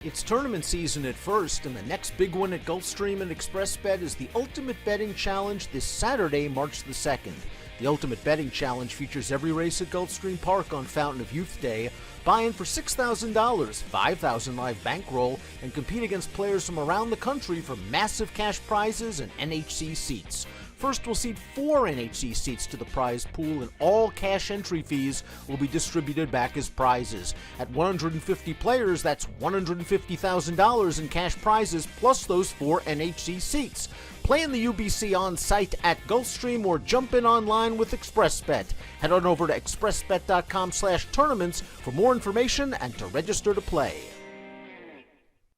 It's tournament season at First, and the next big one at Gulfstream and ExpressBet is the Ultimate Betting Challenge this Saturday, March the 2nd. The Ultimate Betting Challenge features every race at Gulfstream Park on Fountain of Youth Day. Buy in for $6,000, $5,000 live bankroll, and compete against players from around the country for massive cash prizes and NHC seats. First, we'll seed 4 NHC seats to the prize pool, and all cash entry fees will be distributed back as prizes. At 150 players, that's $150,000 in cash prizes, plus those 4 NHC seats. Play in the UBC on site at Gulfstream or jump in online with ExpressBet. Head on over to expressbet.com/tournaments for more information and to register to play.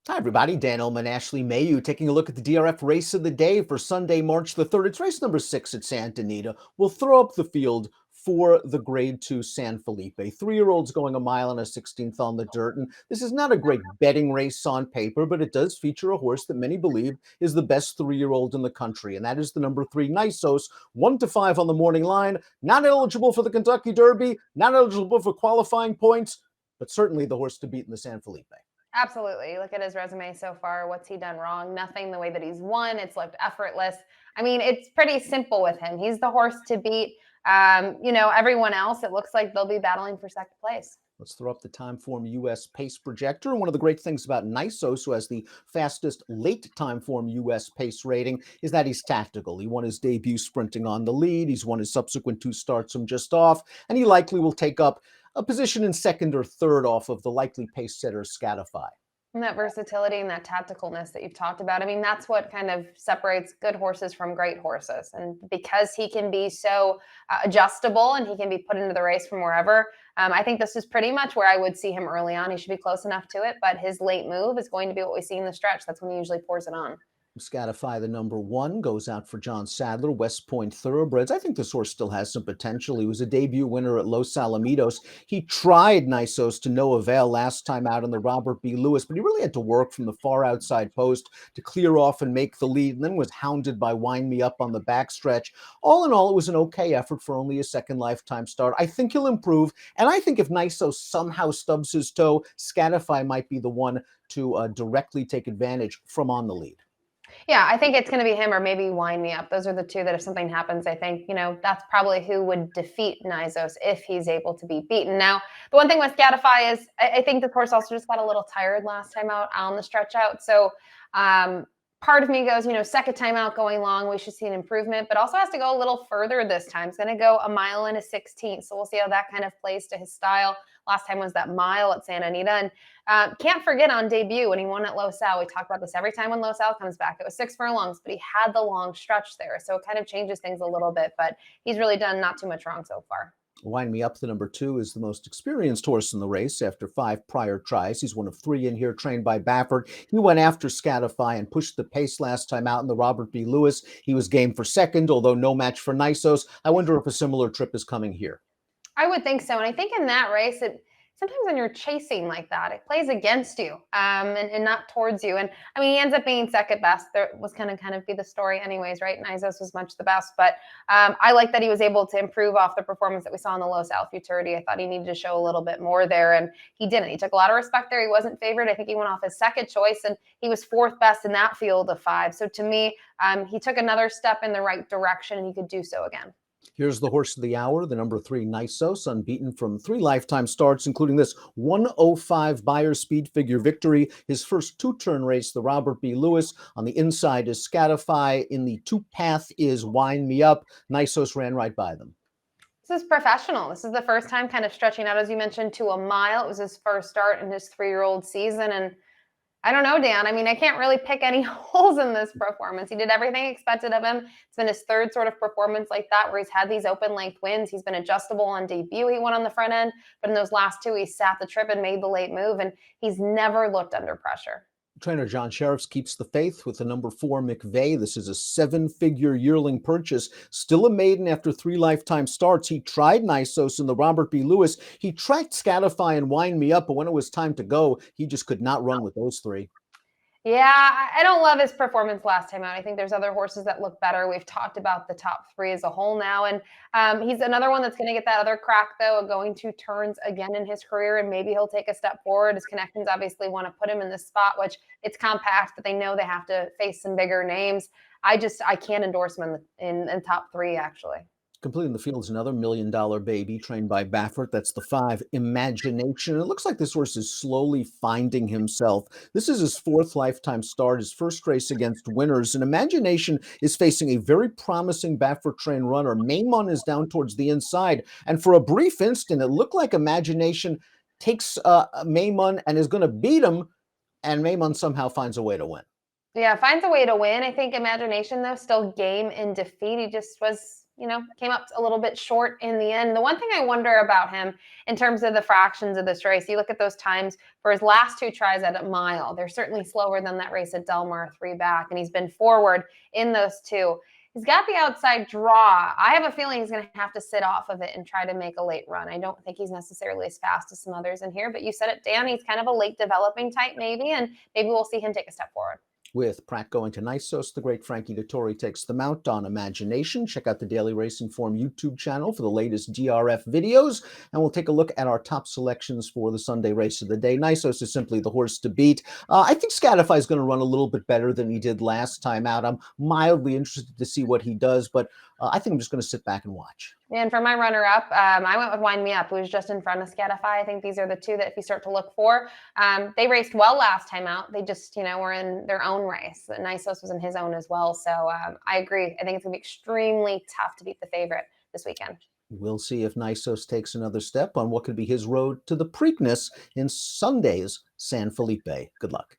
Hi everybody, Dan Illman, Ashley Mailloux, taking a look at the DRF race of the day for Sunday, March the 3rd. It's race number 6 at Santa Anita. We'll throw up the field for the Grade 2 San Felipe. 3-year-olds going a mile and a 16th on the dirt. And this is not a great betting race on paper, but it does feature a horse that many believe is the best 3-year-old in the country. And that is the number 3 Nysos, 1-5 on the morning line. Not eligible for the Kentucky Derby, not eligible for qualifying points, but certainly the horse to beat in the San Felipe. Absolutely. Look at his resume so far. What's he done wrong? Nothing. The way that he's won, it's looked effortless. I mean, it's pretty simple with him. He's the horse to beat. Everyone else, it looks like they'll be battling for second place. Let's throw up the Timeform US pace projector. And one of the great things about Nysos, who has the fastest late Timeform US pace rating, is that he's tactical. He won his debut sprinting on the lead. He's won his subsequent 2 starts from just off. And he likely will take up a position in second or third off of the likely pace setter Scatify. And that versatility and that tacticalness that you've talked about, I mean, that's what kind of separates good horses from great horses. And because he can be so adjustable and he can be put into the race from wherever, I think this is pretty much where I would see him early on. He should be close enough to it, but his late move is going to be what we see in the stretch. That's when he usually pours it on. Scatify, the number 1, goes out for John Sadler, West Point Thoroughbreds. I think this horse still has some potential. He was a debut winner at Los Alamitos. He tried Nysos to no avail last time out in the Robert B. Lewis, but he really had to work from the far outside post to clear off and make the lead, and then was hounded by Wind Me Up on the backstretch. All in all, it was an okay effort for only a second lifetime start. I think he'll improve, and I think if Nysos somehow stubs his toe, Scatify might be the one to directly take advantage from on the lead. Yeah, I think it's going to be him or maybe Wind Me Up. Those are the two that if something happens, I think, that's probably who would defeat Nysos if he's able to be beaten. Now, the one thing with Scatify is I think the horse also just got a little tired last time out on the stretch out. So part of me goes, second time out going long, we should see an improvement, but also has to go a little further this time. It's going to go a mile and a 16th. So we'll see how that kind of plays to his style. Last time was that mile at Santa Anita. And can't forget on debut when he won at Los Al, we talk about this every time when Los Al comes back. It was 6 furlongs, but he had the long stretch there. So it kind of changes things a little bit, but he's really done not too much wrong so far. Wind Me Up, the number 2, is the most experienced horse in the race after 5 prior tries. He's one of 3 in here, trained by Baffert. He went after Scatify and pushed the pace last time out in the Robert B. Lewis. He was game for second, although no match for Nysos. I wonder if a similar trip is coming here. I would think so. And I think in that race, sometimes when you're chasing like that, it plays against you and not towards you. And I mean, he ends up being second best. There was kind of be the story anyways, right? Nysos was much the best, but I like that he was able to improve off the performance that we saw in the Los Al Futurity. I thought he needed to show a little bit more there, and he didn't. He took a lot of respect there. He wasn't favored. I think he went off his second choice, and he was 4th best in that field of 5. So to me, he took another step in the right direction, and he could do so again. Here's the horse of the hour, the number 3 Nysos, unbeaten from 3 lifetime starts, including this 1:05 Beyer speed figure victory. His first 2-turn race, the Robert B. Lewis. On the inside is Scatify. In the 2 path is Wind Me Up. Nysos ran right by them. This is professional. This is the first time kind of stretching out, as you mentioned, to a mile. It was his first start in his 3-year-old season, and I don't know, Dan. I mean, I can't really pick any holes in this performance. He did everything expected of him. It's been his 3rd sort of performance like that where he's had these open length wins. He's been adjustable on debut. He won on the front end, but in those last 2, he sat the trip and made the late move, and he's never looked under pressure. Trainer John Sheriffs keeps the faith with the number 4 McVey. This is a 7-figure yearling purchase. Still a maiden after 3 lifetime starts. He tried Nysos in the Robert B. Lewis. He tried Scatify and Wind Me Up, but when it was time to go, he just could not run with those 3. Yeah, I don't love his performance last time out. I think there's other horses that look better. We've talked about the top three as a whole now, and he's another one that's going to get that other crack though, of going 2 turns again in his career, and maybe he'll take a step forward. His connections obviously want to put him in this spot, which it's compact, but they know they have to face some bigger names. I can't endorse him in top three actually. Completing the field is another $1 million baby trained by Baffert. That's the 5, Imagination. It looks like this horse is slowly finding himself. This is his 4th lifetime start, his first race against winners. And Imagination is facing a very promising Baffert trained runner. Mailloux is down towards the inside. And for a brief instant, it looked like Imagination takes Mailloux and is going to beat him. And Mailloux somehow finds a way to win. Yeah, finds a way to win. I think Imagination, though, still game in defeat. He just was, came up a little bit short in the end. The one thing I wonder about him in terms of the fractions of this race, you look at those times for his last 2 tries at a mile. They're certainly slower than that race at Del Mar 3 back, and he's been forward in those 2. He's got the outside draw. I have a feeling he's going to have to sit off of it and try to make a late run. I don't think he's necessarily as fast as some others in here, but you said it, Dan. He's kind of a late developing type maybe, and maybe we'll see him take a step forward. With Pratt going to Nysos, the great Frankie Dettori takes the mount on Imagination. Check out the Daily Racing Form YouTube channel for the latest DRF videos, and we'll take a look at our top selections for the Sunday race of the day. Nysos is simply the horse to beat. I think Scatify is going to run a little bit better than he did last time out. I'm mildly interested to see what he does, but I think I'm just going to sit back and watch. And for my runner-up, I went with Wind Me Up, who was just in front of Scatify. I think these are the 2 that if you start to look for, they raced well last time out. They just, were in their own race. Nysos was in his own as well. So I agree. I think it's going to be extremely tough to beat the favorite this weekend. We'll see if Nysos takes another step on what could be his road to the Preakness in Sunday's San Felipe. Good luck.